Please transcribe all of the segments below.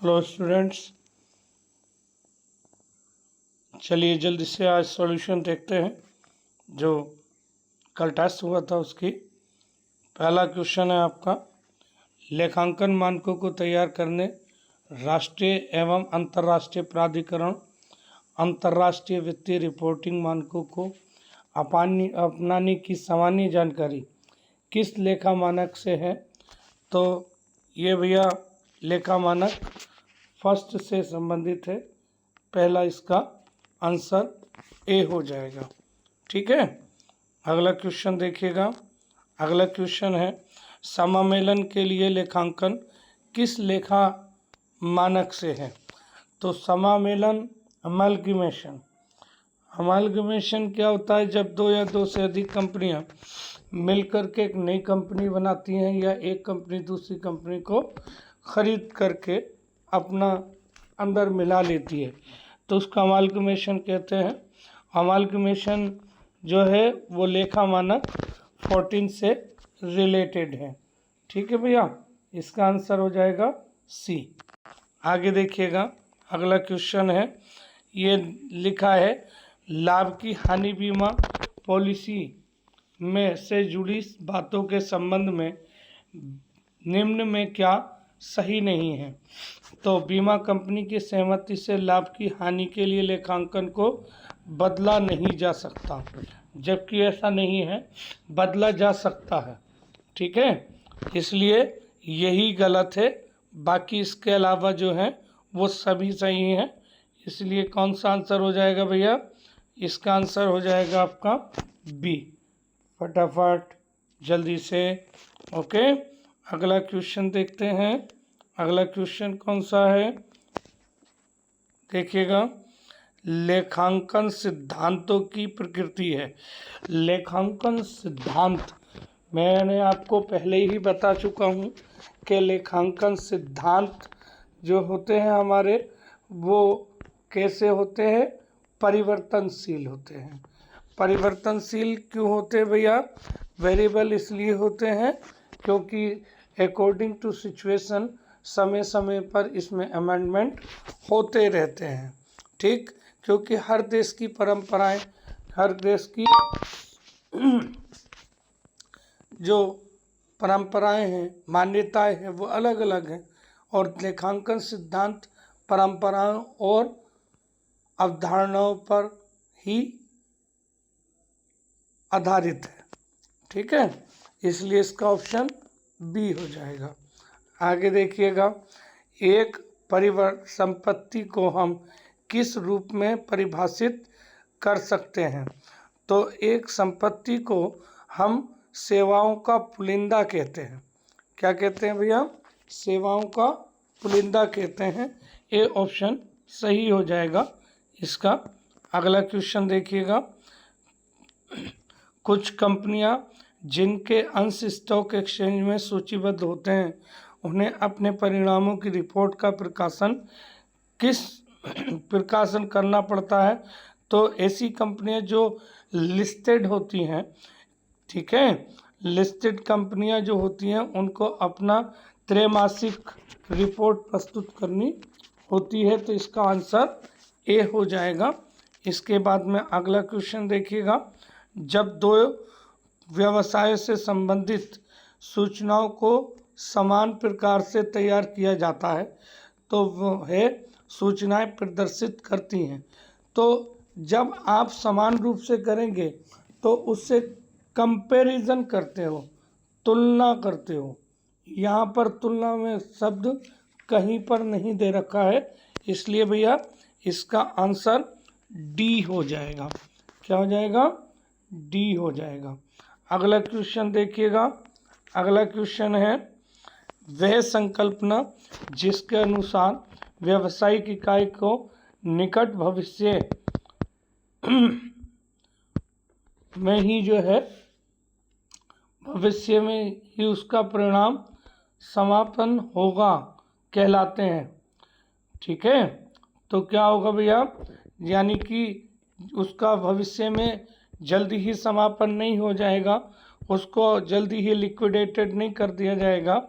Hello students, चलिए जल्दी से आज सॉल्यूशन देखते हैं। जो कल टेस्ट हुआ था उसकी पहला क्वेश्चन है आपका, लेखांकन मानकों को तैयार करने राष्ट्रीय एवं अंतर्राष्ट्रीय प्राधिकरण अंतर्राष्ट्रीय वित्तीय रिपोर्टिंग मानकों को अपनाने की सामान्य जानकारी किस लेखा मानक से है। तो ये भैया लेखा मानक फर्स्ट से संबंधित है, पहला इसका आंसर ए हो जाएगा। ठीक है, अगला क्वेश्चन देखिएगा। अगला क्वेश्चन है, समामेलन के लिए लेखांकन किस लेखा मानक से है। तो समामेलन अमालगमेशन क्या होता है, जब दो या दो से अधिक कंपनियां मिलकर के एक नई कंपनी बनाती हैं या एक कंपनी दूसरी कंपनी को खरीद करके अपना अंदर मिला लेती है, तो उसका अमालगमेशन कहते हैं। अमालगमेशन जो है वो लेखा मानक 14 से रिलेटेड है। ठीक है भैया, इसका आंसर हो जाएगा सी। आगे देखिएगा, अगला क्वेश्चन है, ये लिखा है लाभ की हानि बीमा पॉलिसी में से जुड़ी बातों के संबंध में निम्न में क्या सही नहीं है। तो बीमा कंपनी की सहमति से लाभ की हानि के लिए लेखांकन को बदला नहीं जा सकता, जबकि ऐसा नहीं है, बदला जा सकता है। ठीक है, इसलिए यही गलत है, बाकी इसके अलावा जो है वो सभी सही हैं। इसलिए कौन सा आंसर हो जाएगा भैया, इसका आंसर हो जाएगा आपका बी। फटाफट जल्दी से। ओके, अगला क्वेश्चन देखते हैं। अगला क्वेश्चन कौन सा है, देखिएगा, लेखांकन सिद्धांतों की प्रकृति है। लेखांकन सिद्धांत मैंने आपको पहले ही बता चुका हूँ कि लेखांकन सिद्धांत जो होते हैं हमारे, वो कैसे होते हैं, परिवर्तनशील होते हैं। परिवर्तनशील क्यों होते हैं भैया, वेरिएबल इसलिए होते हैं क्योंकि अकॉर्डिंग टू सिचुएशन समय समय पर इसमें अमेंडमेंट होते रहते हैं। ठीक, क्योंकि हर देश की परंपराएं, हर देश की जो परंपराएं हैं, मान्यताएं हैं, वो अलग अलग हैं, और लेखांकन सिद्धांत परंपराओं और अवधारणाओं पर ही आधारित है। ठीक है, इसलिए इसका ऑप्शन बी हो जाएगा। आगे देखिएगा, एक संपत्ति को हम किस रूप में परिभाषित कर सकते हैं। तो एक संपत्ति को हम सेवाओं का पुलिंदा कहते हैं। क्या कहते हैं भैया, सेवाओं का पुलिंदा कहते हैं। ए ऑप्शन सही हो जाएगा इसका। अगला क्वेश्चन देखिएगा, कुछ कंपनियां जिनके अंश स्टॉक एक्सचेंज में सूचीबद्ध होते हैं, उन्हें अपने परिणामों की रिपोर्ट का प्रकाशन करना पड़ता है। तो ऐसी कंपनियां जो लिस्टेड होती हैं, ठीक है, लिस्टेड कंपनियां जो होती हैं उनको अपना त्रैमासिक रिपोर्ट प्रस्तुत करनी होती है। तो इसका आंसर ए हो जाएगा। इसके बाद में अगला क्वेश्चन देखिएगा, जब दो व्यवसाय से संबंधित सूचनाओं को समान प्रकार से तैयार किया जाता है तो वह सूचनाएं प्रदर्शित करती हैं। तो जब आप समान रूप से करेंगे तो उससे कंपैरिजन करते हो, तुलना करते हो। यहाँ पर तुलना में शब्द कहीं पर नहीं दे रखा है, इसलिए भैया इसका आंसर डी हो जाएगा। क्या हो जाएगा, डी हो जाएगा। अगला क्वेश्चन देखिएगा, अगला क्वेश्चन है, वह संकल्पना जिसके अनुसार व्यावसायिक इकाई को निकट भविष्य में ही जो है, भविष्य में ही उसका परिणाम समापन होगा कहलाते हैं। ठीक है, तो क्या होगा भैया, यानी कि उसका भविष्य में जल्दी ही समापन नहीं हो जाएगा, उसको जल्दी ही लिक्विडेटेड नहीं कर दिया जाएगा।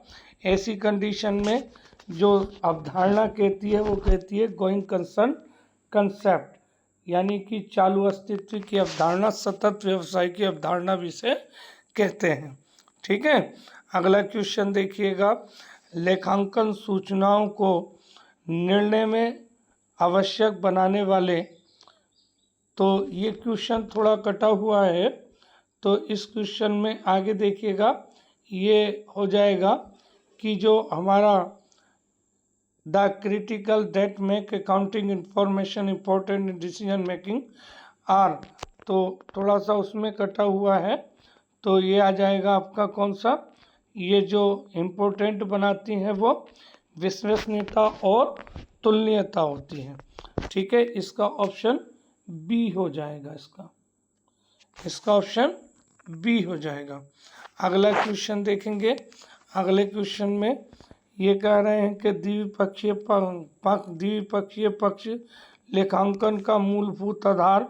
ऐसी कंडीशन में जो अवधारणा कहती है वो कहती है गोइंग कंसर्न कंसेप्ट, यानी कि चालू अस्तित्व की अवधारणा, सतत व्यवसाय की अवधारणा भी से कहते हैं। ठीक है, अगला क्वेश्चन देखिएगा, लेखांकन सूचनाओं को निर्णय में आवश्यक बनाने वाले, तो ये क्वेश्चन थोड़ा कटा हुआ है, तो इस क्वेश्चन में आगे देखिएगा ये हो जाएगा कि जो हमारा the critical that make accounting information important in decision making are, तो थोड़ा सा उसमें कटा हुआ है, तो ये आ जाएगा आपका कौन सा, ये जो इम्पोर्टेंट बनाती हैं वो विश्वसनीयता और तुलनीयता होती है। ठीक है, इसका ऑप्शन बी हो जाएगा, इसका ऑप्शन बी हो जाएगा। अगला क्वेश्चन देखेंगे, अगले क्वेश्चन में ये कह रहे हैं कि द्विपक्षीय पक्ष लेखांकन का मूलभूत आधार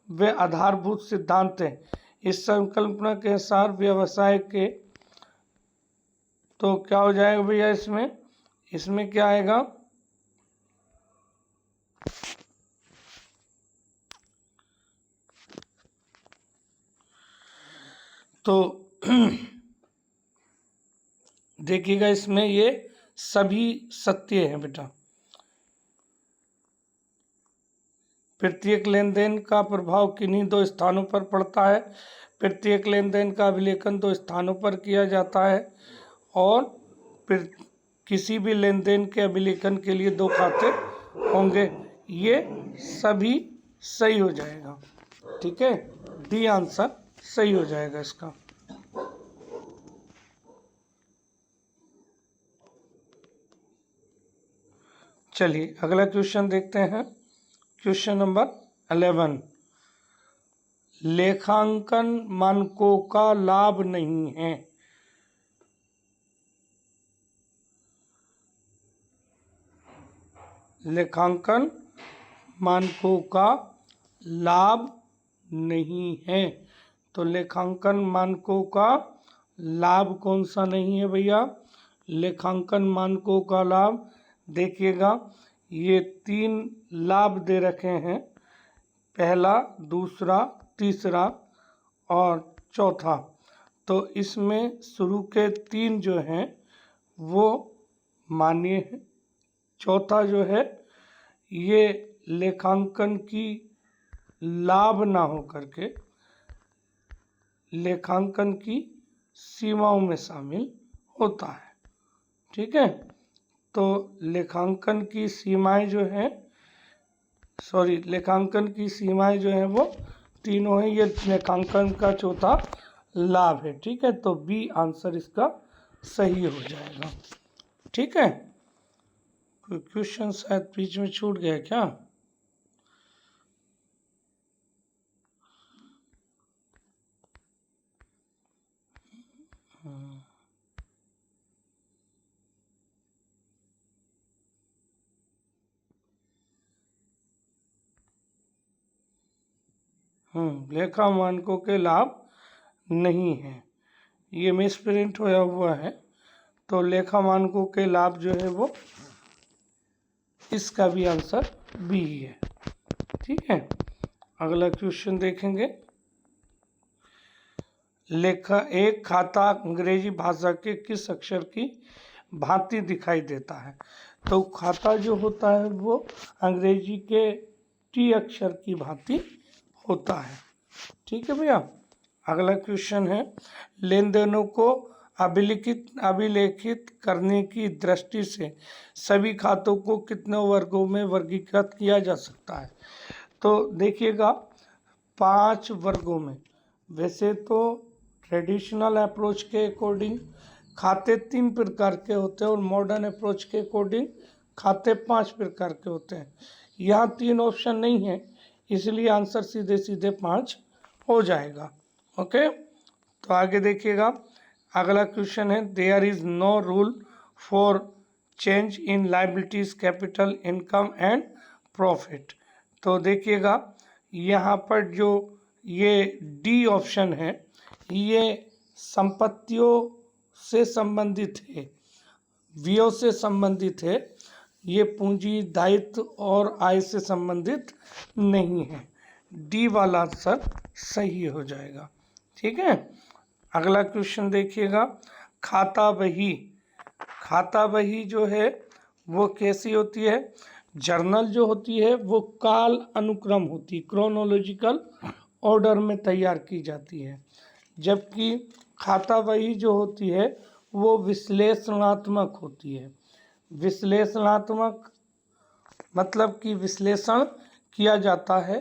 व आधारभूत सिद्धांत है। इस संकल्पना के अनुसार व्यवसाय के, तो क्या हो जाएगा भैया, इसमें क्या आएगा, तो देखिएगा इसमें ये सभी सत्य हैं बेटा। प्रत्येक लेन देन का प्रभाव किन्हीं दो स्थानों पर पड़ता है। प्रत्येक लेन देन का अभिलेखन 2 स्थानों पर किया जाता है और फिर किसी भी लेन देन के अभिलेखन के लिए 2 खाते होंगे। ये सभी सही हो जाएगा। ठीक है, डी आंसर सही हो जाएगा इसका। चलिए अगला क्वेश्चन देखते हैं, क्वेश्चन नंबर 11, लेखांकन मानकों का लाभ नहीं है। लेखांकन मानकों का लाभ नहीं है, तो लेखांकन मानकों का लाभ कौन सा नहीं है भैया, लेखांकन मानकों का लाभ देखिएगा, ये 3 लाभ दे रखे हैं, पहला, दूसरा, तीसरा और चौथा। तो इसमें शुरू के 3 जो हैं वो मान्य है, चौथा जो है ये लेखांकन की लाभ ना हो करके लेखांकन की सीमाओं में शामिल होता है। ठीक है, तो लेखांकन की सीमाएं जो हैं, लेखांकन की सीमाएं जो हैं वो तीनों हैं, ये लेखांकन का चौथा लाभ है। ठीक है, तो बी आंसर इसका सही हो जाएगा। ठीक है, कोई क्वेश्चन शायद बीच में छूट गया क्या, लेखा मानकों के लाभ नहीं है, ये मिसप्रिंट होया हुआ है, तो लेखा मानकों के लाभ जो है वो इसका भी आंसर बी ही है। ठीक है, अगला क्वेश्चन देखेंगे, एक खाता अंग्रेजी भाषा के किस अक्षर की भांति दिखाई देता है, तो खाता जो होता है वो अंग्रेजी के टी अक्षर की भांति होता है। ठीक है भैया, अगला क्वेश्चन है, लेन देनों को अभिलेखित करने की दृष्टि से सभी खातों को कितने वर्गों में वर्गीकृत किया जा सकता है, तो देखिएगा 5 वर्गों में। वैसे तो ट्रेडिशनल अप्रोच के अकॉर्डिंग खाते 3 प्रकार के होते हैं और मॉडर्न अप्रोच के अकॉर्डिंग खाते 5 प्रकार के होते हैं। यहाँ 3 ऑप्शन नहीं है, इसलिए आंसर सीधे सीधे 5 हो जाएगा। ओके, तो आगे देखिएगा, अगला क्वेश्चन है, there is no rule for change in liabilities capital income and profit, तो देखिएगा यहाँ पर जो ये डी ऑप्शन है ये संपत्तियों से संबंधित है, व्यय से संबंधित है, ये पूंजी, दायित्व और आय से संबंधित नहीं है। डी वाला आंसर सही हो जाएगा। ठीक है, अगला क्वेश्चन देखिएगा, खाता बही। खाता बही जो है वो कैसी होती है? जर्नल जो होती है वो काल अनुक्रम होती है, क्रोनोलॉजिकल ऑर्डर में तैयार की जाती है, जबकि खाता बही जो होती है वो विश्लेषणात्मक होती है। विश्लेषणात्मक मतलब कि विश्लेषण किया जाता है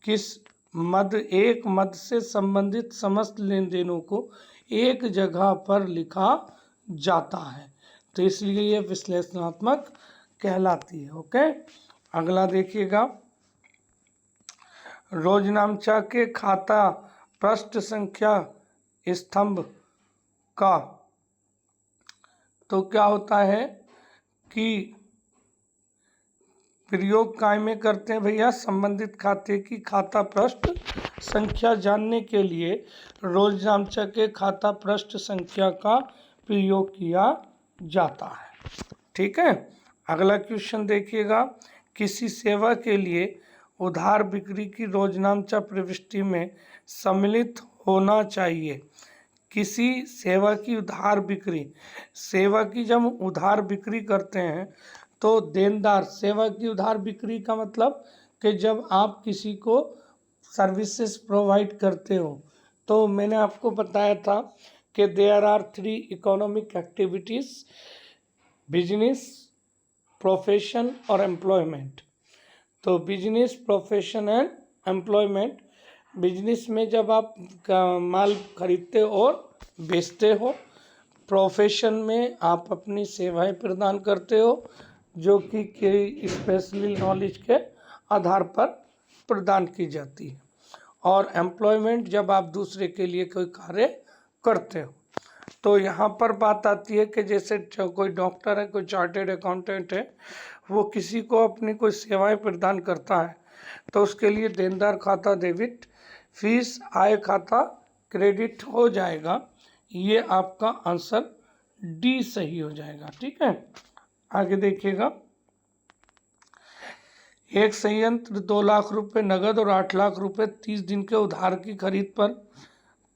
किस एक मद से संबंधित समस्त लेन देनों को एक जगह पर लिखा जाता है, तो इसलिए ये विश्लेषणात्मक कहलाती है। ओके, अगला देखिएगा, रोजनामचा के खाता पृष्ठ संख्या स्तंभ का तो क्या होता है कि प्रयोग काय में करते हैं भैया? संबंधित खाते की खाता पृष्ठ संख्या जानने के लिए रोजनामचा के खाता पृष्ठ संख्या का प्रयोग किया जाता है। ठीक है, अगला क्वेश्चन देखिएगा, किसी सेवा के लिए उधार बिक्री की रोजनामचा प्रविष्टि में सम्मिलित होना चाहिए। किसी सेवा की उधार बिक्री, सेवा की जब उधार बिक्री करते हैं तो देनदार, सेवा की उधार बिक्री का मतलब कि जब आप किसी को सर्विसेज प्रोवाइड करते हो, तो मैंने आपको बताया था कि there are 3 economic activities, business, profession और एम्प्लॉयमेंट। तो business, profession and employment, business में जब आप माल खरीदते और बेचते हो, प्रोफेशन में आप अपनी सेवाएं प्रदान करते हो जो कि स्पेशली नॉलेज के आधार पर प्रदान की जाती है, और एम्प्लॉयमेंट जब आप दूसरे के लिए कोई कार्य करते हो। तो यहाँ पर बात आती है कि जैसे कोई डॉक्टर है, कोई चार्टेड अकाउंटेंट है, वो किसी को अपनी कोई सेवाएं प्रदान करता है तो उसके लिए देनदार खाता डेबिट, फीस आय खाता क्रेडिट हो जाएगा। ये आपका आंसर डी सही हो जाएगा। ठीक है, आगे देखिएगा, एक संयंत्र 2 लाख रुपए नगद और 8 लाख रुपए 30 दिन के उधार की खरीद पर,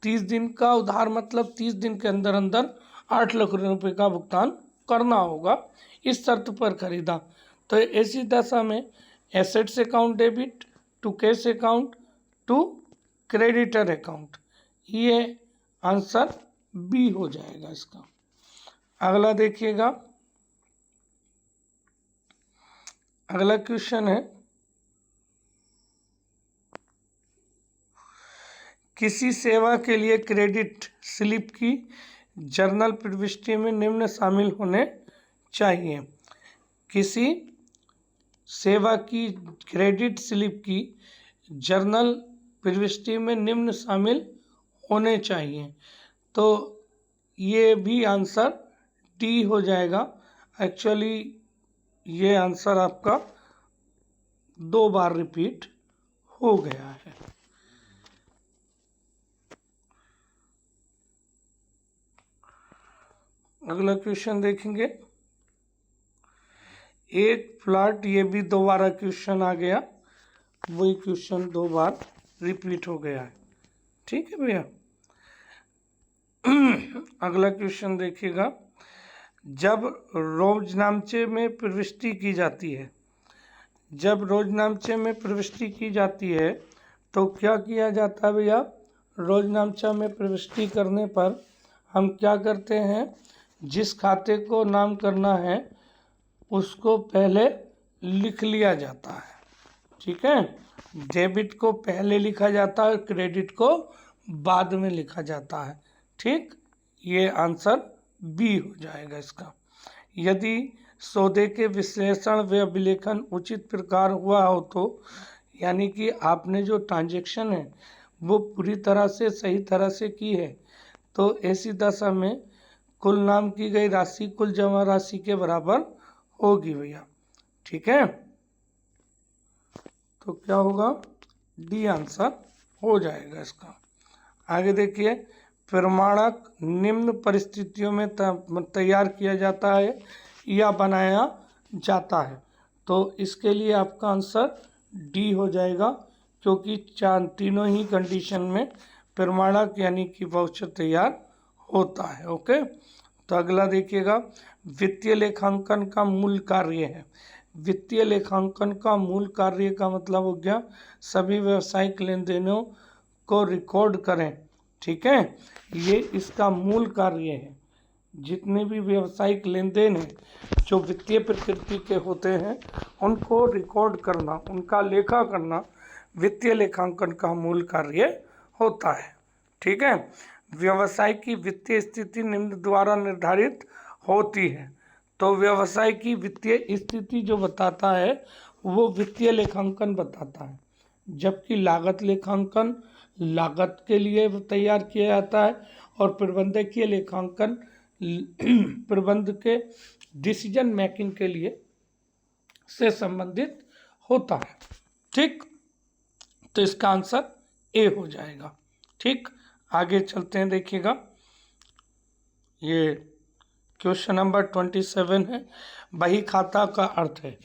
30 दिन का उधार मतलब 30 दिन के अंदर अंदर 8 लाख रुपए का भुगतान करना होगा, इस शर्त पर खरीदा। तो ऐसी दशा में assets account debit to cash account to creditor account, ये आंसर बी हो जाएगा इसका। अगला देखिएगा, अगला क्वेश्चन है, किसी सेवा के लिए क्रेडिट स्लिप की जर्नल प्रविष्टि में निम्न शामिल होने चाहिए। किसी सेवा की क्रेडिट स्लिप की जर्नल प्रविष्टि में निम्न शामिल होने चाहिए, तो ये भी आंसर डी हो जाएगा। एक्चुअली ये आंसर आपका 2 बार रिपीट हो गया है। अगला क्वेश्चन देखेंगे, एक प्लॉट, ये भी दोबारा क्वेश्चन आ गया, वही क्वेश्चन 2 बार रिपीट हो गया है। ठीक है भैया, अगला क्वेश्चन देखिएगा, जब रोजनामचे में प्रविष्टि की जाती है, जब रोजनामचे में प्रविष्टि की जाती है तो क्या किया जाता है भैया? रोजनामचा में प्रविष्टि करने पर हम क्या करते हैं, जिस खाते को नाम करना है उसको पहले लिख लिया जाता है। ठीक है, डेबिट को पहले लिखा जाता है, क्रेडिट को बाद में लिखा जाता है। ठीक, ये आंसर बी हो जाएगा इसका। यदि सौदे के विश्लेषण व अभिलेखन उचित प्रकार हुआ हो तो, यानी कि आपने जो ट्रांजैक्शन है वो पूरी तरह से सही तरह से की है, तो ऐसी दशा में कुल नाम की गई राशि कुल जमा राशि के बराबर होगी भैया। ठीक है, तो क्या होगा? डी आंसर हो जाएगा इसका। आगे देखिए, प्रमाणक निम्न परिस्थितियों में तैयार किया जाता है या बनाया जाता है। तो इसके लिए आपका आंसर डी हो जाएगा, क्योंकि तीनों ही कंडीशन में प्रमाणक यानी कि वाउचर तैयार होता है। ओके, तो अगला देखिएगा, वित्तीय लेखांकन का मूल कार्य है। वित्तीय लेखांकन का मूल कार्य का मतलब हो गया सभी व्यावसायिक लेन देनों को रिकॉर्ड करें। ठीक है, ये इसका मूल कार्य है। जितने भी व्यावसायिक लेन देन हैं जो वित्तीय प्रकृति के होते हैं उनको रिकॉर्ड करना, उनका लेखा करना वित्तीय लेखांकन का मूल कार्य होता है। ठीक है, व्यवसाय की वित्तीय स्थिति निम्न द्वारा निर्धारित होती है। तो व्यवसाय की वित्तीय स्थिति जो बताता है वो वित्तीय लेखांकन बताता है, जबकि लागत लेखांकन लागत के लिए तैयार किया जाता है और प्रबंधकीय लेखांकन प्रबंध के डिसीजन मेकिंग के लिए से संबंधित होता है। ठीक, तो इसका आंसर ए हो जाएगा। ठीक, आगे चलते हैं, देखिएगा ये क्वेश्चन नंबर 27 है, बही खाता का अर्थ है।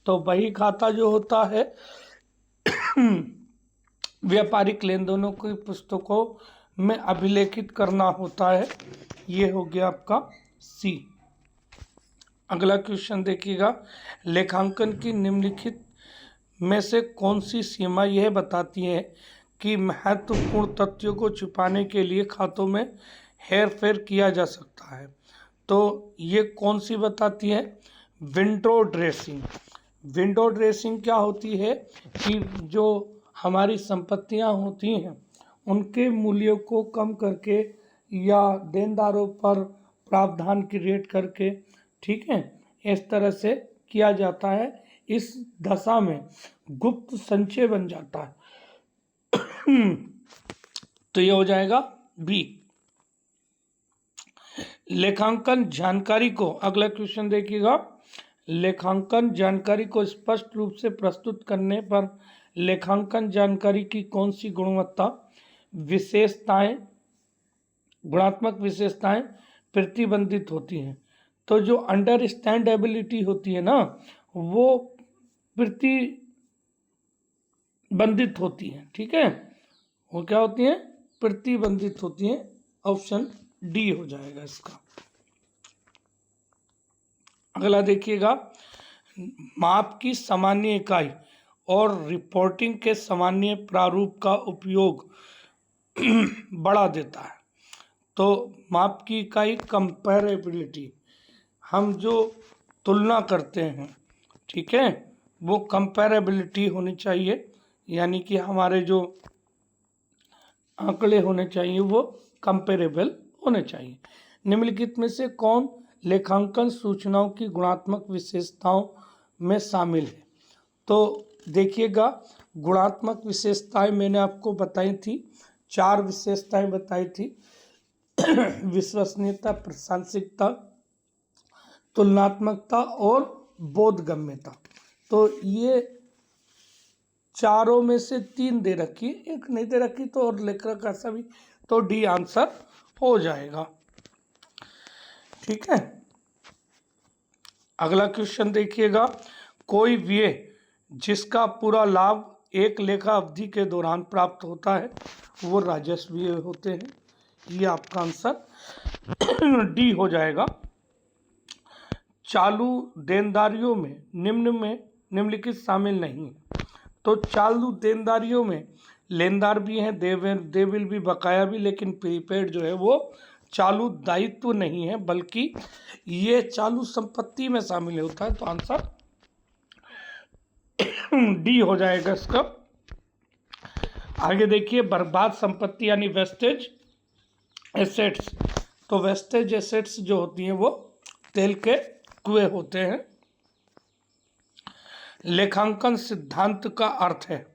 तो बही खाता जो होता है व्यापारिक लेन देनों की पुस्तकों में अभिलेखित करना होता है। ये हो गया आपका सी। अगला क्वेश्चन देखिएगा, लेखांकन की निम्नलिखित में से कौन सी सीमा यह बताती है कि महत्वपूर्ण तथ्यों को छुपाने के लिए खातों में हेरफेर किया जा सकता है। तो ये कौन सी बताती है, विंडो ड्रेसिंग। विंडो ड्रेसिंग क्या होती है कि जो हमारी संपत्तियां होती हैं उनके मूल्यों को कम करके या देनदारों पर प्रावधान क्रिएट करके, ठीक है, इस तरह से किया जाता है। इस दशा में गुप्त संचय बन जाता है। तो ये हो जाएगा बी। लेखांकन जानकारी को, अगला क्वेश्चन देखिएगा, लेखांकन जानकारी को स्पष्ट रूप से प्रस्तुत करने पर लेखांकन जानकारी की कौन सी विशेषताएं, गुणात्मक विशेषताएं प्रतिबंधित होती हैं। तो जो अंडरस्टैंडेबिलिटी होती है ना, वो प्रतिबंधित होती है। ठीक है, वो क्या होती है, प्रतिबंधित होती है। ऑप्शन डी हो जाएगा इसका। अगला देखिएगा, माप की सामान्य इकाई और रिपोर्टिंग के सामान्य प्रारूप का उपयोग बढ़ा देता है। तो माप की इकाई कंपैरेबिलिटी, हम जो तुलना करते हैं, ठीक है, वो कंपैरेबिलिटी होनी चाहिए, यानी कि हमारे जो आंकड़े होने चाहिए वो कंपेरेबल होने चाहिए। निम्नलिखित में से कौन लेखांकन सूचनाओं की गुणात्मक विशेषताओं में शामिल है। तो देखिएगा, गुणात्मक विशेषताएं मैंने आपको बताई थी, 4 विशेषताएं बताई थी। विश्वसनीयता, प्रासंगिकता, तुलनात्मकता और बोधगम्यता। तो ये चारों में से 3 दे रखी, एक नहीं दे रखी, तो और लेखक का सभी, तो डी आंसर हो जाएगा। ठीक है, अगला क्वेश्चन देखिएगा, कोई व्यय जिसका पूरा लाभ एक लेखा अवधि के दौरान प्राप्त होता है वो राजस्व व्यय होते हैं। ये आपका आंसर डी हो जाएगा। चालू देनदारियों में निम्नलिखित शामिल नहीं है। तो चालू देनदारियों में लेनदार भी हैं, देविल भी, बकाया भी, लेकिन प्रीपेड जो है वो चालू दायित्व नहीं है, बल्कि ये चालू संपत्ति में शामिल होता है। तो आंसर डी हो जाएगा इसका। आगे देखिए, बर्बाद संपत्ति यानी वेस्टेज एसेट्स। तो वेस्टेज एसेट्स जो होती हैं वो तेल के कुएं होते हैं। लेखांकन सिद्धांत का अर्थ है,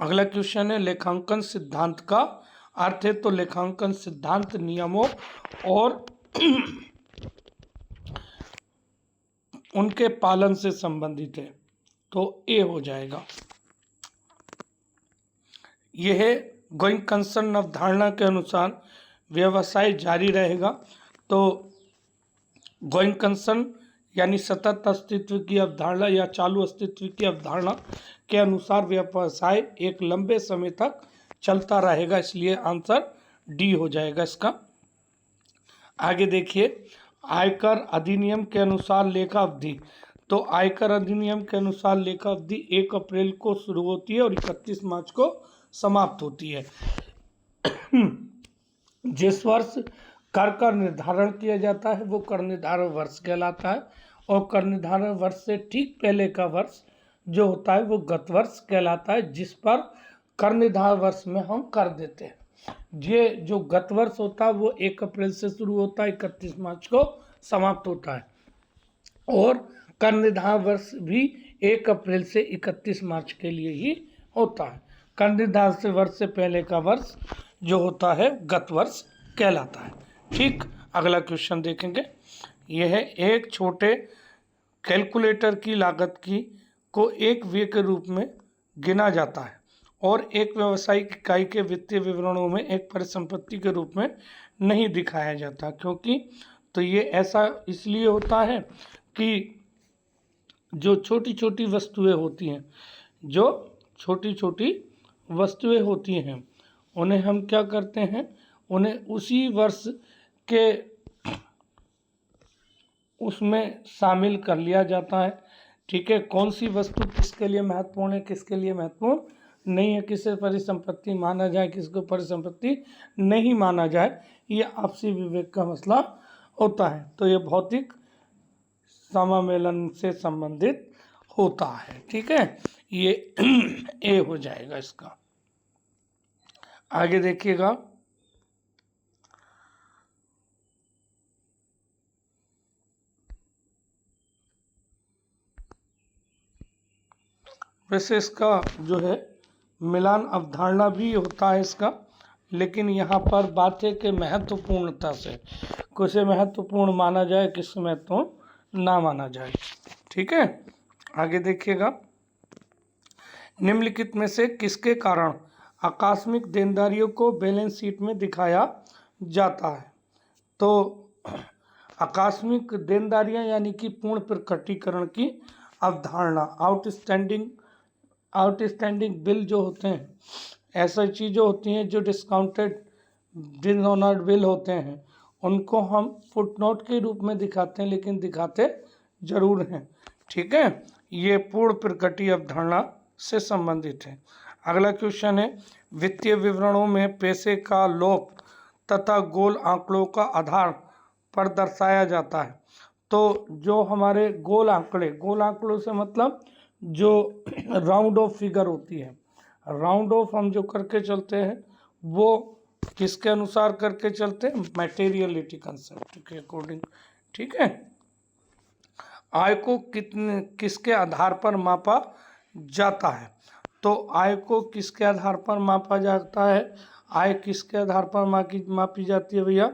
अगला क्वेश्चन है, लेखांकन सिद्धांत का अर्थ है। तो लेखांकन सिद्धांत नियमों और उनके पालन से संबंधित है। तो ए हो जाएगा। यह गोइंग कंसर्न अवधारणा के अनुसार व्यवसाय जारी रहेगा। तो गोइंग कंसर्न यानी सतत अस्तित्व की अवधारणा या चालू अस्तित्व की अवधारणा के अनुसार व्यवसाय एक लंबे समय तक चलता रहेगा, इसलिए आंसर डी हो जाएगा इसका। आगे देखिए, आयकर अधिनियम के अनुसार लेखा अवधि। तो आयकर अधिनियम के अनुसार लेखा अवधि 1 अप्रैल को शुरू होती है और 31 मार्च को समाप्त होती है। जिस वर्ष कर का निर्धारण किया जाता है वो कर निर्धारण वर्ष कहलाता है, और कर निर्धारण वर्ष से ठीक पहले का वर्ष जो होता है वो गत वर्ष कहलाता है, जिस पर कर निर्धारण वर्ष में हम कर देते हैं। ये जो गत वर्ष होता है वो 1 अप्रैल से शुरू होता है, 31 मार्च को समाप्त होता है, और कर निर्धारण वर्ष भी 1 अप्रैल से 31 मार्च के लिए ही होता है। कर निर्धारण से वर्ष से पहले का वर्ष जो होता है गत वर्ष कहलाता है। ठीक, अगला क्वेश्चन देखेंगे। यह है, एक छोटे कैलकुलेटर की लागत की को एक व्यय के रूप में गिना जाता है और एक व्यावसायिक इकाई के वित्तीय विवरणों में एक परिसंपत्ति के रूप में नहीं दिखाया जाता। क्योंकि तो ये ऐसा इसलिए होता है कि जो छोटी छोटी वस्तुएं होती हैं, जो छोटी छोटी वस्तुएं होती हैं उन्हें हम क्या करते हैं, उन्हें उसी वर्ष के उसमें शामिल कर लिया जाता है। ठीक है, कौन सी वस्तु किसके लिए महत्वपूर्ण है, किसके लिए महत्वपूर्ण नहीं है, किसे परिसंपत्ति माना जाए, किसको परिसंपत्ति नहीं माना जाए, ये आपसी विवेक का मसला होता है। तो ये भौतिक समामेलन से संबंधित होता है। ठीक है, ये ए हो जाएगा इसका। आगे देखिएगा, वैसे इसका जो है मिलान अवधारणा भी होता है इसका, लेकिन यहाँ पर बात है कि महत्वपूर्णता से किसे महत्वपूर्ण माना जाए, किसे महत्वपूर्ण ना माना जाए। ठीक है, आगे देखिएगा, निम्नलिखित में से किसके कारण आकस्मिक देनदारियों को बैलेंस शीट में दिखाया जाता है। तो आकस्मिक देनदारियां यानी कि पूर्ण प्रकटीकरण की अवधारणा, आउटस्टैंडिंग बिल जो होते हैं, ऐसी चीज़ें होती हैं जो डिस्काउंटेड डिसऑनर्ड बिल होते हैं, उनको हम फुटनोट के रूप में दिखाते हैं, लेकिन दिखाते जरूर हैं। ठीक है, ये पूर्ण प्रकटी अवधारणा से संबंधित है। अगला क्वेश्चन है, वित्तीय विवरणों में पैसे का लोप तथा गोल आंकड़ों का आधार पर दर्शाया जाता है। तो जो हमारे गोल आंकड़ों से मतलब जो राउंड ऑफ फिगर होती है, राउंड ऑफ हम जो करके चलते हैं वो किसके अनुसार करके चलते हैं, मटेरियलिटी कंसेप्ट के अकॉर्डिंग। ठीक है, आय को किसके आधार पर मापा जाता है। तो आय को किसके आधार पर मापा जाता है, आय किसके आधार पर मापी जाती है भैया।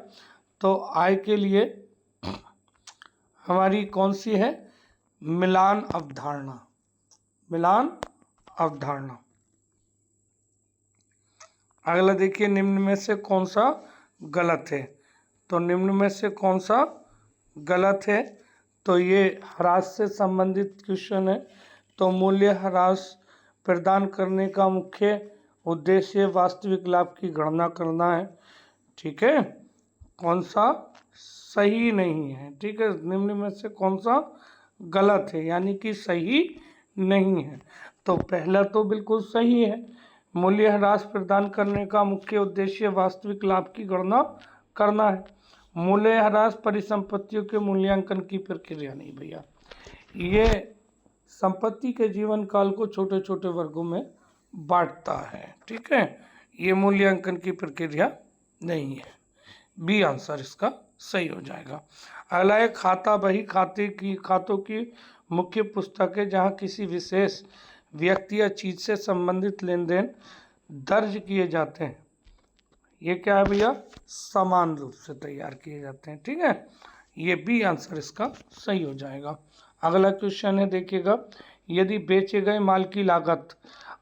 तो आय के लिए हमारी कौन सी है, मिलान अवधारणा, मिलान अवधारणा। अगला देखिए, निम्न में से कौन सा गलत है। तो निम्न में से कौन सा गलत है, तो ये ह्रास से संबंधित क्वेश्चन है। तो मूल्य ह्रास प्रदान करने का मुख्य उद्देश्य वास्तविक लाभ की गणना करना है। ठीक है, कौन सा सही नहीं है। ठीक है, निम्न में से कौन सा गलत है यानी कि सही नहीं है। तो पहला तो बिल्कुल सही है, मूल्य ह्रास प्रदान करने का मुख्य उद्देश्य वास्तविक लाभ की गणना करना है। मूल्य ह्रास परिसंपत्तियों के मूल्यांकन की प्रक्रिया नहीं भैया, ये संपत्ति के जीवन काल को छोटे छोटे वर्गों में बांटता है। ठीक है, ये मूल्यांकन की प्रक्रिया नहीं है। बी आंसर इसका सही हो जाएगा। अगला है, खाता बही खातों की मुख्य पुस्तक है जहाँ किसी विशेष व्यक्ति या चीज से संबंधित लेन देन दर्ज किए जाते हैं। ये क्या है भैया, समान रूप से तैयार किए जाते हैं। ठीक है, ये बी आंसर इसका सही हो जाएगा। अगला क्वेश्चन है, देखिएगा, यदि बेचे गए माल की लागत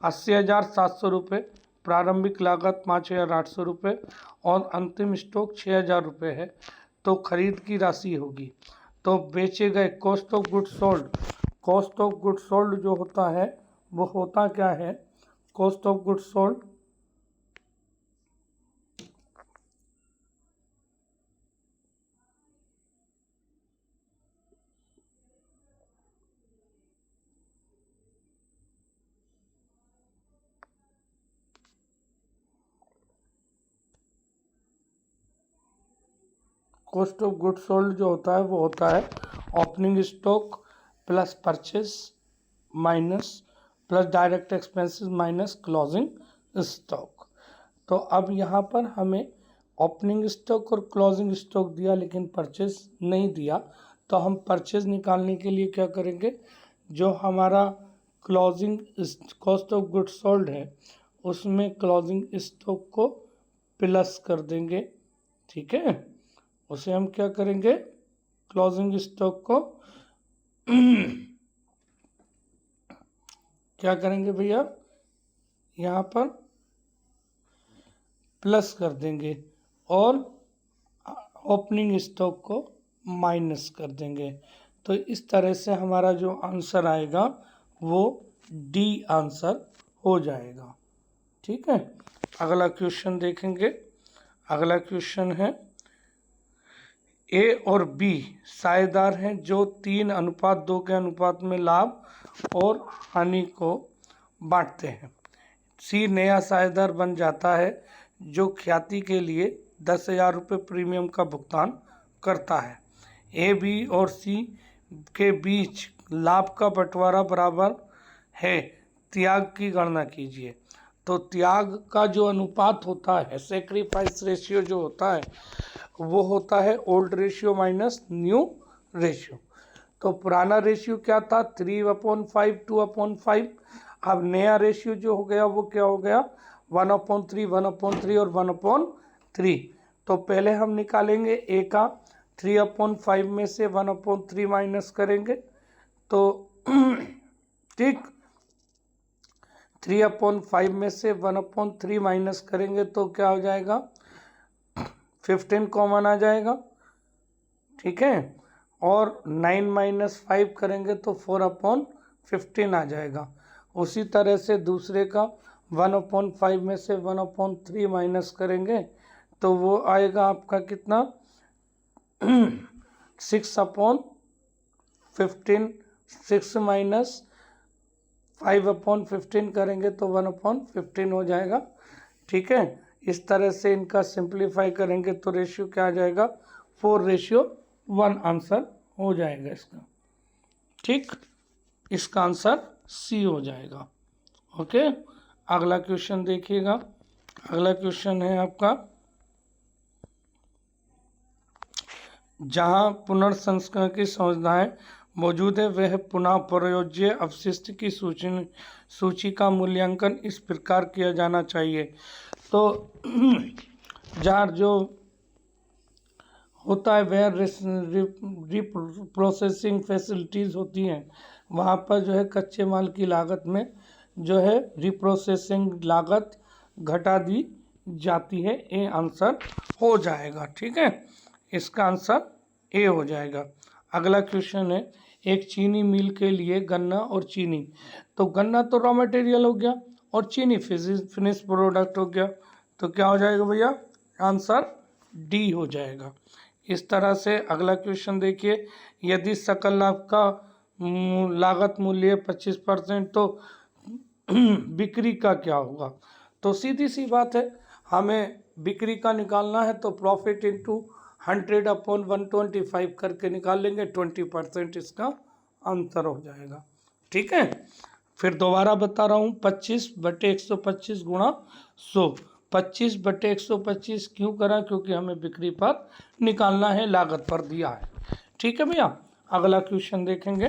80,700 रुपये प्रारंभिक लागत 5,800 रुपये और अंतिम स्टॉक 6,000 रुपये है, तो खरीद की राशि होगी। तो बेचे गए cost of goods sold, cost of goods sold जो होता है वो होता क्या है, cost of goods sold cost of goods sold जो होता है वो होता है opening stock plus purchase minus plus direct expenses minus closing stock. तो अब यहाँ पर हमें ओपनिंग स्टॉक और क्लोजिंग स्टॉक दिया लेकिन परचेस नहीं दिया, तो हम परचेस निकालने के लिए क्या करेंगे, जो हमारा closing cost of goods sold है उसमें क्लोजिंग स्टॉक को प्लस कर देंगे। ठीक है, उसे हम क्या करेंगे, क्लोजिंग स्टॉक को क्या करेंगे भैया, यहाँ पर प्लस कर देंगे और ओपनिंग स्टॉक को माइनस कर देंगे। तो इस तरह से हमारा जो आंसर आएगा वो डी आंसर हो जाएगा। ठीक है, अगला क्वेश्चन देखेंगे। अगला क्वेश्चन है ए और बी साझेदार हैं जो 3:2 के अनुपात में लाभ और हानि को बांटते हैं। सी नया साझेदार बन जाता है जो ख्याति के लिए 10,000 रुपये प्रीमियम का भुगतान करता है। ए बी और सी के बीच लाभ का बंटवारा बराबर है, त्याग की गणना कीजिए। तो त्याग का जो अनुपात होता है, सेक्रीफाइस रेशियो जो होता है वो होता है old ratio minus new ratio. तो पुराना रेशियो क्या था, 3/5 2/5। अब नया रेशियो जो हो गया वो क्या हो गया, 1/3 1/3 और 1/3। तो पहले हम निकालेंगे ए का, 3/5 में से 1/3 माइनस करेंगे तो ठीक, 3/5 में से 1/3 माइनस करेंगे तो क्या हो जाएगा, 15 कॉमन आ जाएगा। ठीक है, और 9 - 5 करेंगे तो 4/15 आ जाएगा। उसी तरह से दूसरे का 1/5 में से 1/3 माइनस करेंगे तो वो आएगा आपका कितना, 6/15। 6 माइनस 5/15 करेंगे तो 1/15 हो जाएगा। ठीक है, इस तरह से इनका सिंप्लीफाई करेंगे तो रेशियो क्या आ जाएगा, 4:1 आंसर हो जाएगा इसका। ठीक, इसका आंसर सी हो जाएगा। ओके, अगला क्वेश्चन देखिएगा। अगला क्वेश्चन है आपका, जहां पुनर्संस्करण की संभावनाएं मौजूद है वह पुनः प्रयोज्य अपशिष्ट की सूची का मूल्यांकन इस प्रकार किया जाना चाहिए। तो जार जो होता है वह रिप्रोसेसिंग फैसिलिटीज़ होती हैं, वहाँ पर जो है कच्चे माल की लागत में जो है रिप्रोसेसिंग लागत घटा दी जाती है। ए आंसर हो जाएगा। ठीक है, इसका आंसर ए हो जाएगा। अगला क्वेश्चन है, एक चीनी मिल के लिए गन्ना और चीनी, तो गन्ना तो रॉ मटेरियल हो गया और चीनी फिनिश प्रोडक्ट हो गया, तो क्या हो जाएगा भैया, आंसर डी हो जाएगा। इस तरह से अगला क्वेश्चन देखिए, यदि सकल लाभ का लागत मूल्य 25% तो बिक्री का क्या होगा। तो सीधी सी बात है, हमें बिक्री का निकालना है तो प्रॉफिट इंटू 100/125 करके निकाल लेंगे, 20% इसका आंसर हो जाएगा। ठीक है, फिर दोबारा बता रहा हूँ, 25/125 गुणा 100। 25/125 क्यों करा, क्योंकि हमें बिक्री पर निकालना है, लागत पर दिया है। ठीक है भैया, अगला क्वेश्चन देखेंगे।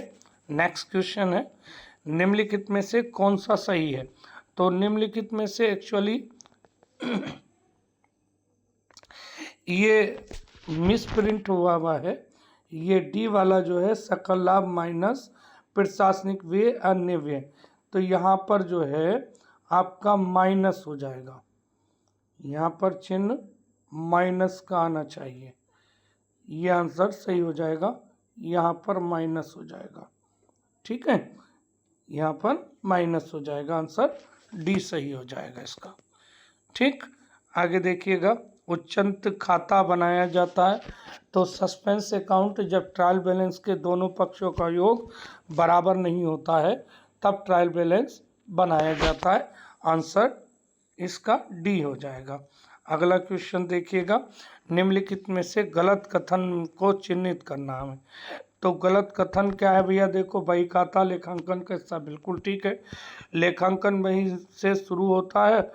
नेक्स्ट क्वेश्चन है, निम्नलिखित में से कौन सा सही है। तो निम्नलिखित में से एक्चुअली ये मिसप्रिंट हुआ है, ये डी वाला जो है सकल लाभ माइनस प्रशासनिक व्यय अन्य व्यय। तो यहाँ पर जो है आपका माइनस हो जाएगा, यहाँ पर चिन्ह माइनस का आना चाहिए, ये आंसर सही हो जाएगा, यहाँ पर माइनस हो जाएगा। ठीक है, यहाँ पर माइनस हो जाएगा, आंसर डी सही हो जाएगा इसका। ठीक, आगे देखिएगा, उच्चंत खाता बनाया जाता है तो सस्पेंस अकाउंट जब ट्रायल बैलेंस के दोनों पक्षों का योग बराबर नहीं होता है तब ट्रायल बैलेंस बनाया जाता है। आंसर इसका डी हो जाएगा। अगला क्वेश्चन देखिएगा, निम्नलिखित में से गलत कथन को चिन्हित करना हमें। तो गलत कथन क्या है भैया, देखो बही खाता लेखांकन का हिस्सा, बिल्कुल ठीक है। लेखांकन वहीं से शुरू होता है,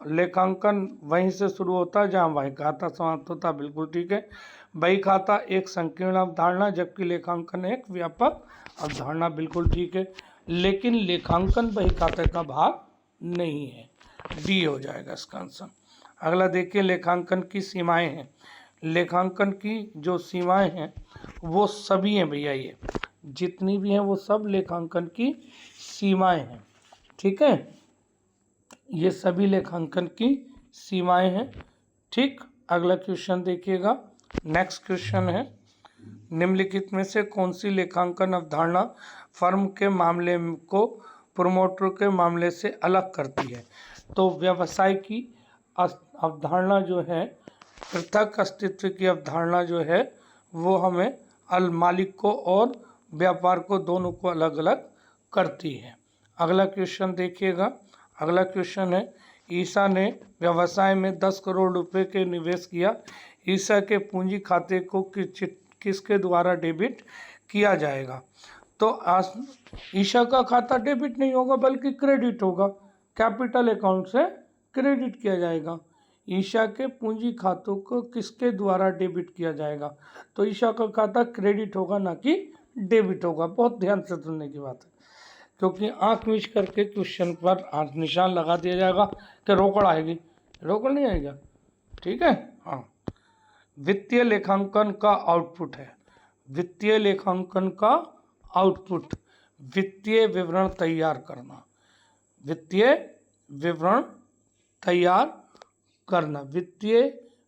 लेखांकन वहीं से शुरू होता है जहाँ बही खाता समाप्त होता है, बिल्कुल ठीक है। बही खाता एक संकीर्ण अवधारणा जबकि लेखांकन एक व्यापक अवधारणा, बिल्कुल ठीक है। लेकिन लेखांकन बही खाते का भाग नहीं है, डी हो जाएगा इसका आंसर। अगला देखिए, लेखांकन की सीमाएं हैं। लेखांकन की जो सीमाएं हैं वो सभी हैं भैया, ये जितनी भी हैं वो सब लेखांकन की सीमाएं हैं। ठीक है, ये सभी लेखांकन की सीमाएं हैं। ठीक, अगला क्वेश्चन देखिएगा, नेक्स्ट क्वेश्चन है, निम्नलिखित में से कौन सी लेखांकन अवधारणा फर्म के मामले को प्रोमोटर के मामले से अलग करती है। तो व्यवसाय की अवधारणा जो है, पृथक अस्तित्व की अवधारणा जो है वो हमें मालिक को और व्यापार को दोनों को अलग अलग करती है। अगला क्वेश्चन देखिएगा, अगला क्वेश्चन है, ईसा ने व्यवसाय में 10 करोड़ रुपए के निवेश किया, ईसा के पूंजी खाते को किसके द्वारा डेबिट किया जाएगा। तो आज ईशा का खाता डेबिट नहीं होगा बल्कि क्रेडिट होगा, कैपिटल अकाउंट से क्रेडिट किया जाएगा। ईशा के पूंजी खातों को किसके द्वारा डेबिट किया जाएगा, तो ईशा का खाता क्रेडिट होगा ना कि डेबिट होगा। बहुत ध्यान से सुनने की बात है, क्योंकि आंख मिच करके क्वेश्चन पर निशान लगा दिया जाएगा कि रोकड़ आएगी, रोकड़ नहीं आएगा। ठीक है, हाँ। वित्तीय लेखांकन का आउटपुट है, वित्तीय लेखांकन का आउटपुट वित्तीय विवरण तैयार करना, वित्तीय विवरण तैयार करना वित्तीय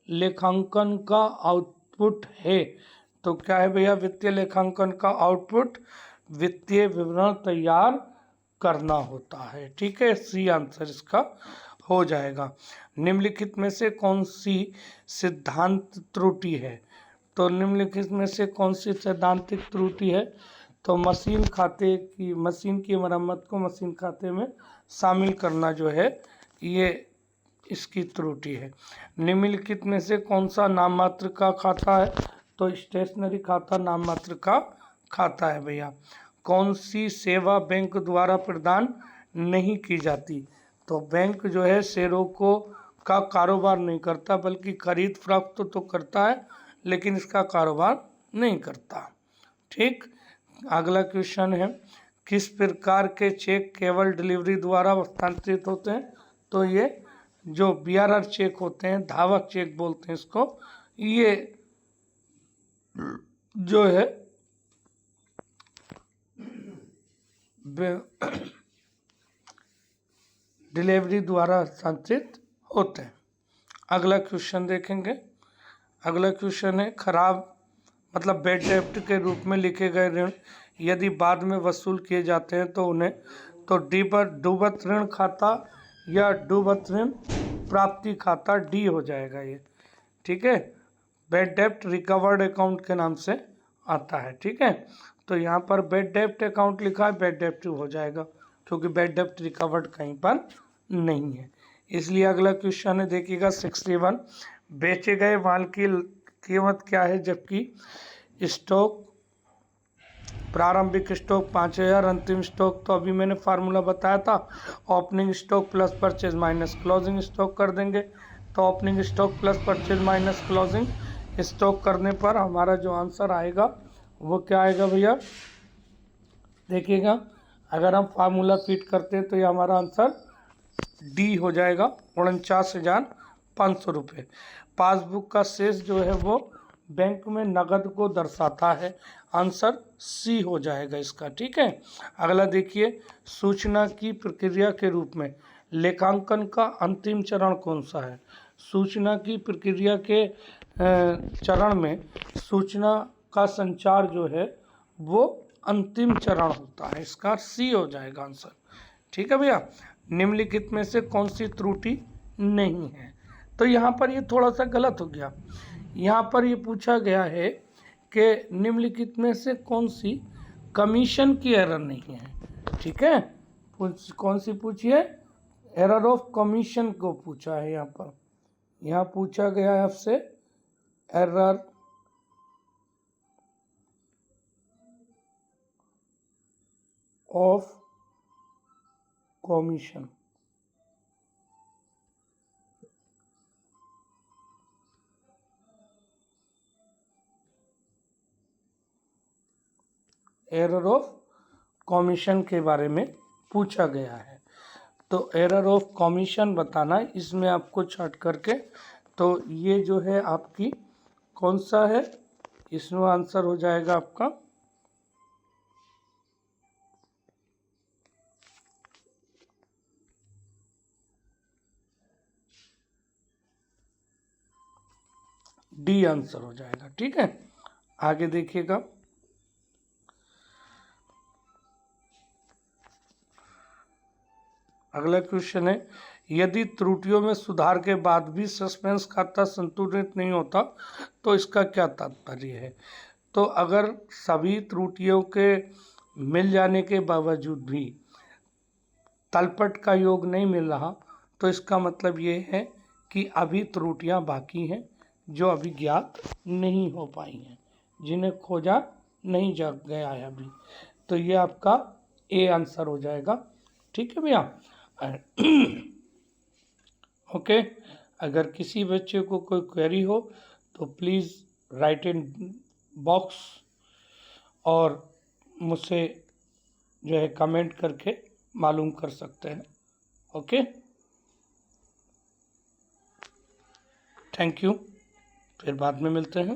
लेखांकन का आउटपुट है। तो क्या है भैया, वित्तीय लेखांकन का आउटपुट वित्तीय विवरण तैयार करना होता है। ठीक है, सी आंसर इसका हो जाएगा। निम्नलिखित में से कौन सी सिद्धांत त्रुटि है, तो निम्नलिखित में से कौन सी सैद्धांतिक त्रुटि है, तो मशीन की मरम्मत को मशीन खाते में शामिल करना जो है ये इसकी त्रुटि है। निम्नलिखित में से कौन सा नाम मात्र का खाता है, तो स्टेशनरी खाता नाम मात्र का खाता है भैया। कौन सी सेवा बैंक द्वारा प्रदान नहीं की जाती, तो बैंक जो है शेयरों का कारोबार नहीं करता बल्कि खरीद फरोख्त तो करता है लेकिन इसका कारोबार नहीं करता। ठीक, अगला क्वेश्चन है, किस प्रकार के चेक केवल डिलीवरी द्वारा हस्तांतरित होते हैं, तो ये जो बीआरआर चेक होते हैं, धावक चेक बोलते हैं इसको, ये जो है डिलीवरी द्वारा हस्तांतरित होते हैं। अगला क्वेश्चन देखेंगे, अगला क्वेश्चन है, खराब मतलब बैड डेब्ट के रूप में लिखे गए ऋण यदि बाद में वसूल किए जाते हैं तो उन्हें तो डूबत ऋण खाता या डूबत ऋण प्राप्ति खाता, डी हो जाएगा ये। ठीक है, बैड डेब्ट रिकवर्ड अकाउंट के नाम से आता है। ठीक है, तो यहाँ पर बैड डेब्ट अकाउंट लिखा है, बैड डेब्ट हो जाएगा क्योंकि बैड डेब्ट रिकवर्ड कहीं पर नहीं है, इसलिए अगला क्वेश्चन है देखिएगा 61, बेचे गए माल की कीमत क्या है जबकि स्टॉक प्रारंभिक स्टॉक 5000, अंतिम स्टॉक तो अभी मैंने फार्मूला बताया था, opening stock plus purchase minus closing stock कर देंगे। तो opening stock plus purchase minus closing stock करने पर हमारा जो आंसर आएगा वो क्या आएगा भैया, देखिएगा अगर हम फार्मूला फिट करते हैं तो ये हमारा आंसर डी हो जाएगा, 49,500 रुपये। पासबुक का शेष जो है वो बैंक में नकद को दर्शाता है, आंसर सी हो जाएगा इसका। ठीक है, अगला देखिए, सूचना की प्रक्रिया के रूप में लेखांकन का अंतिम चरण कौन सा है? सूचना की प्रक्रिया के चरण में सूचना का संचार जो है वो अंतिम चरण होता है। इसका सी हो जाएगा आंसर। ठीक है भैया। निम्नलिखित में से कौन सी त्रुटि नहीं है? तो यहाँ पर ये थोड़ा सा गलत हो गया। यहाँ पर ये पूछा गया है कि निम्नलिखित में से कौन सी कमीशन की एरर नहीं है। ठीक है, कौन सी पूछी है? एरर ऑफ कमीशन को पूछा है। यहाँ पर यहाँ पूछा गया है आपसे error of commission. Error of commission के बारे में पूछा गया है। तो एरर ऑफ कमीशन बताना है इसमें आपको छाट करके। तो ये जो है आपकी कौन सा है? इसमें आंसर हो जाएगा आपका डी आंसर हो जाएगा। ठीक है, आगे देखिएगा। अगला क्वेश्चन है, यदि त्रुटियों में सुधार के बाद भी सस्पेंस खाता संतुलित नहीं होता तो इसका क्या तात्पर्य है? तो अगर सभी त्रुटियों के मिल जाने के बावजूद भी तलपट का योग नहीं मिल रहा तो इसका मतलब ये है कि अभी त्रुटियां बाकी हैं जो अभी ज्ञात नहीं हो पाई हैं, जिन्हें खोजा नहीं जा गया है अभी। तो ये आपका ए आंसर हो जाएगा। ठीक है भैया। ओके, अगर किसी बच्चे को कोई क्वेरी हो तो प्लीज़ राइट इन बॉक्स और मुझसे जो है कमेंट करके मालूम कर सकते हैं। Okay, thank you. फिर बाद में मिलते हैं।